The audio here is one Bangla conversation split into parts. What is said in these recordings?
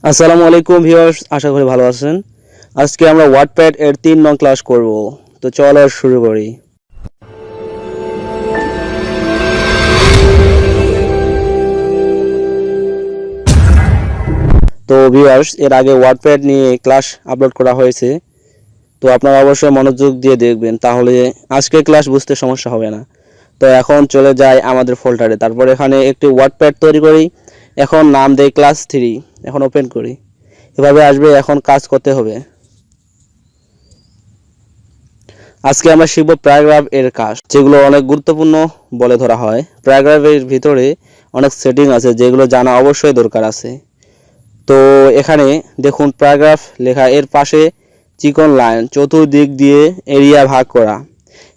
আসসালামু আলাইকুম ভিউয়ার্স, আশা করি ভালো আছেন। আজকে আমরা ওয়াটপ্যাড এর 3 নং ক্লাস করব। তো চলো শুরু করি। তো ভিউয়ার্স, এর আগে ওয়াটপ্যাড নিয়ে ক্লাস আপলোড করা হয়েছে। তো আপনারা অবশ্যই মনোযোগ দিয়ে দেখবেন, তাহলে আজকের ক্লাস বুঝতে সমস্যা হবে না। তো এখন চলে যাই আমাদের ফোল্ডারে, তারপর এখানে একটি ওয়াটপ্যাড তৈরি করি। এখন নাম দেই ক্লাস 3। এখন ওপেন করি, এভাবে আসবে। এখন কাজ করতে হবে। আজকে আমরা শিখব প্যারাগ্রাফ এর কাজ, যেগুলো অনেক গুরুত্বপূর্ণ বলে ধরা হয়। প্যারাগ্রাফের ভিতরে অনেক সেটিং আছে, যেগুলো জানা অবশ্যই দরকার আছে। তো এখানে দেখুন, প্যারাগ্রাফ লেখা, এর পাশে চিকন লাইন, চতুর্দিক দিয়ে এরিয়া ভাগ করা,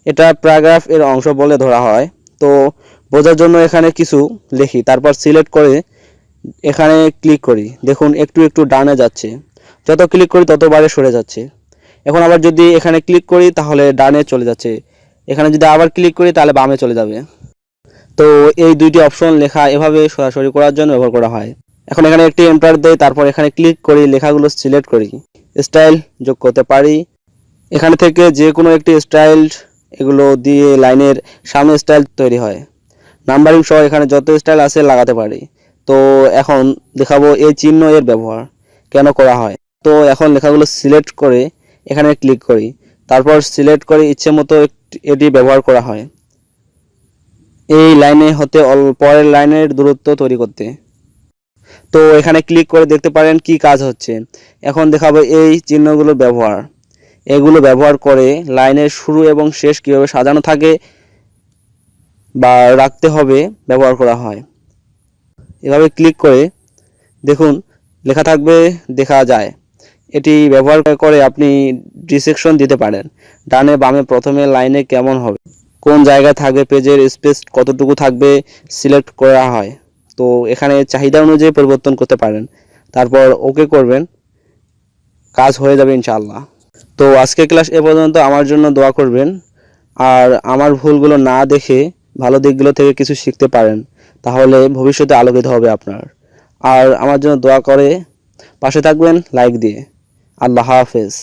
এটা প্যারাগ্রাফ এর অংশ বলে ধরা হয়। তো বোঝার জন্য এখানে কিছু লিখি, তারপর সিলেক্ট করে এখানে ক্লিক করি। দেখুন একটু একটু ডানে যাচ্ছে, যত ক্লিক করি ততবারে সরে যাচ্ছে। এখন আবার যদি এখানে ক্লিক করি তাহলে ডানে চলে যাচ্ছে, এখানে যদি আবার ক্লিক করি তাহলে বামে চলে যাবে। তো এই দুইটি অপশন লেখা এভাবে সরাসরি করার জন্য ব্যবহার করা হয়। এখন এখানে একটি এন্টার দেই, তারপর এখানে ক্লিক করি, লেখাগুলো সিলেক্ট করি, স্টাইল যোগ করতে পারি। এখানে থেকে যে কোনো একটি স্টাইল, এগুলো দিয়ে লাইনের সামনে স্টাইল তৈরি হয়। নাম্বারিং সহ এখানে যত স্টাইল আছে লাগাতে পারি। তো এখন দেখাবো এই চিহ্ন এর ব্যবহার কেন করা হয়। তো এখন লেখাগুলো সিলেক্ট করে এখানে ক্লিক করি, তারপর সিলেক্ট করে ইচ্ছে মতো এটি ব্যবহার করা হয় এই লাইনে হতে পরের লাইনের দূরত্ব তৈরি করতে। তো এখানে ক্লিক করে দেখতে পারেন কি কাজ হচ্ছে। এখন দেখাবো এই চিহ্নগুলোর ব্যবহার। এগুলো ব্যবহার করে লাইনের শুরু এবং শেষ কীভাবে সাজানো থাকে বা রাখতে হবে ব্যবহার করা হয়। এভাবে ক্লিক করে দেখুন লেখা থাকবে, দেখা যায়। এটি ব্যবহার করে আপনি ডিসেকশন দিতে পারেন। ডানে বামে প্রথমে লাইনে কেমন হবে, কোন জায়গায় থাকবে, পেজের স্পেস কতটুকু থাকবে, সিলেক্ট করা হয়। তো এখানে চাহিদা অনুযায়ী পরিবর্তন করতে পারেন, তারপর ওকে করবেন, কাজ হয়ে যাবে ইনশাআল্লাহ। তো আজকে ক্লাস এ পর্যন্ত। আমার জন্য দোয়া করবেন, আর আমার ভুলগুলো না দেখে ভালো দিকগুলো থেকে কিছু শিখতে পারেন, তাহলে ভবিষ্যতে আলোকিত হবে আপনার। আর আমার জন্য দোয়া করে পাশে থাকবেন লাইক দিয়ে। আল্লাহ হাফেজ।